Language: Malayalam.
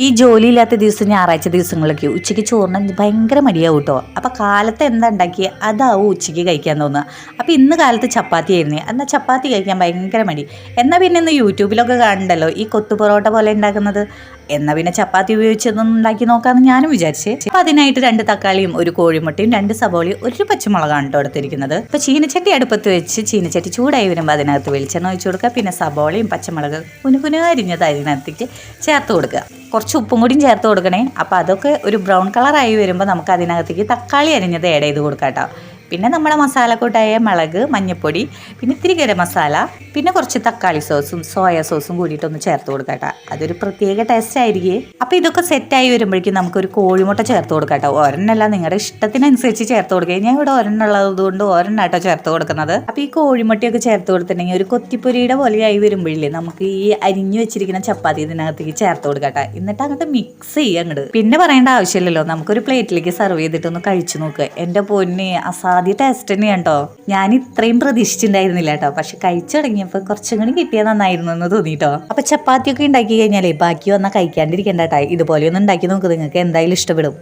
ഈ ജോലിയില്ലാത്ത ദിവസം ഞായറാഴ്ച ദിവസങ്ങളൊക്കെ ഉച്ചയ്ക്ക് ചോറിന് ഭയങ്കര മടിയാവും കേട്ടോ. അപ്പോൾ കാലത്ത് എന്താ ഉണ്ടാക്കി അതാവും ഉച്ചയ്ക്ക് കഴിക്കാൻ തോന്നുക. അപ്പോൾ ഇന്ന് കാലത്ത് ചപ്പാത്തി ആയിരുന്നു. എന്നാൽ ചപ്പാത്തി കഴിക്കാൻ ഭയങ്കര മടി. എന്നാൽ പിന്നെ ഇന്ന് യൂട്യൂബിലൊക്കെ കാണണ്ടല്ലോ ഈ കൊത്തു പൊറോട്ട പോലെ ഉണ്ടാക്കുന്നത്. എന്നാൽ പിന്നെ ചപ്പാത്തി ഉപയോഗിച്ചതൊന്നും ഉണ്ടാക്കി നോക്കാമെന്ന് ഞാനും വിചാരിച്ചേ. അപ്പോൾ അതിനായിട്ട് 2 തക്കാളിയും 1 കോഴിമുട്ടയും 2 സബോളയും 1 പച്ചമുളകാണ് കേട്ടോ എടുത്തിരിക്കുന്നത്. അപ്പോൾ ചീനച്ചട്ടി അടുപ്പത്ത് വെച്ച് ചീനച്ചട്ടി ചൂടായി വരുമ്പോൾ അതിനകത്ത് വെളിച്ചെണ്ണ ഒഴിച്ചു കൊടുക്കുക. പിന്നെ സബോളയും പച്ചമുളക് കുനുകുന അരിഞ്ഞത് അതിനകത്തേക്ക് ചേർത്ത് കൊടുക്കുക. കുറച്ച് ഉപ്പും കൂടിയും ചേർത്ത് കൊടുക്കണേ. അപ്പോൾ അതൊക്കെ ഒരു ബ്രൗൺ കളറായി വരുമ്പോൾ നമുക്ക് അതിനകത്തേക്ക് തക്കാളി അരിഞ്ഞത് ആഡ് ചെയ്ത് കൊടുക്കാം കേട്ടോ. പിന്നെ നമ്മുടെ മസാലക്കൂട്ടായ മുളക്, മഞ്ഞൾപ്പൊടി, പിന്നെ ഇത്തിരി ഗരം മസാല, പിന്നെ കുറച്ച് തക്കാളി സോസും സോയ സോസും കൂടിയിട്ടൊന്ന് ചേർത്ത് കൊടുക്കാം കേട്ടോ. അതൊരു പ്രത്യേക ടേസ്റ്റ് ആയിരിക്കും. അപ്പോൾ ഇതൊക്കെ സെറ്റായി വരുമ്പോഴേക്കും നമുക്കൊരു കോഴിമുട്ട ചേർത്ത് കൊടുക്കാം കേട്ടോ. ഒരെണ്ണമല്ല, നിങ്ങളുടെ ഇഷ്ടത്തിനനുസരിച്ച് ചേർത്ത് കൊടുക്കുക. ഞാൻ ഇവിടെ ഒരെണ്ണമുള്ളത് കൊണ്ട് ഒരെണ്ണാട്ടോ ചേർത്ത് കൊടുക്കുന്നത്. അപ്പോൾ ഈ കോഴിമുട്ടയൊക്കെ ചേർത്ത് കൊടുത്തിട്ടുണ്ടെങ്കിൽ ഒരു കൊത്തിപ്പൊരിയുടെ പോലെയായി വരുമ്പോഴില്ലേ നമുക്ക് ഈ അരിഞ്ഞു വെച്ചിരിക്കുന്ന ചപ്പാത്തി ഇതിനകത്തേക്ക് ചേർത്ത് കൊടുക്കാം കേട്ടോ. എന്നിട്ട് അങ്ങോട്ട് മിക്സ് ചെയ്യുക അങ്ങോട്ട്. പിന്നെ പറയേണ്ട ആവശ്യമില്ലല്ലോ, നമുക്കൊരു പ്ലേറ്റിലേക്ക് സെർവ് ചെയ്തിട്ടൊന്ന് കഴിച്ചു നോക്കുക. എൻ്റെ പൊന്നെ ആദ്യ ടേസ്റ്റ് തന്നെയാണ് കേട്ടോ. ഞാൻ ഇത്രയും പ്രതീക്ഷിച്ചിട്ടുണ്ടായിരുന്നില്ല കേട്ടോ. പക്ഷെ കഴിച്ചു തുടങ്ങിയപ്പോൾ കുറച്ചും കൂടി കിട്ടിയാൽ നന്നായിരുന്നു എന്ന് തോന്നിട്ടോ. അപ്പൊ ചപ്പാത്തിയൊക്കെ ഉണ്ടാക്കി കഴിഞ്ഞാലേ ബാക്കി വന്നാൽ കഴിക്കാണ്ടിരിക്കണ്ട കേട്ടോ. ഇതുപോലെയൊന്നും ഉണ്ടാക്കി നോക്ക്, നിങ്ങൾക്ക് എന്തായാലും ഇഷ്ടപ്പെടും.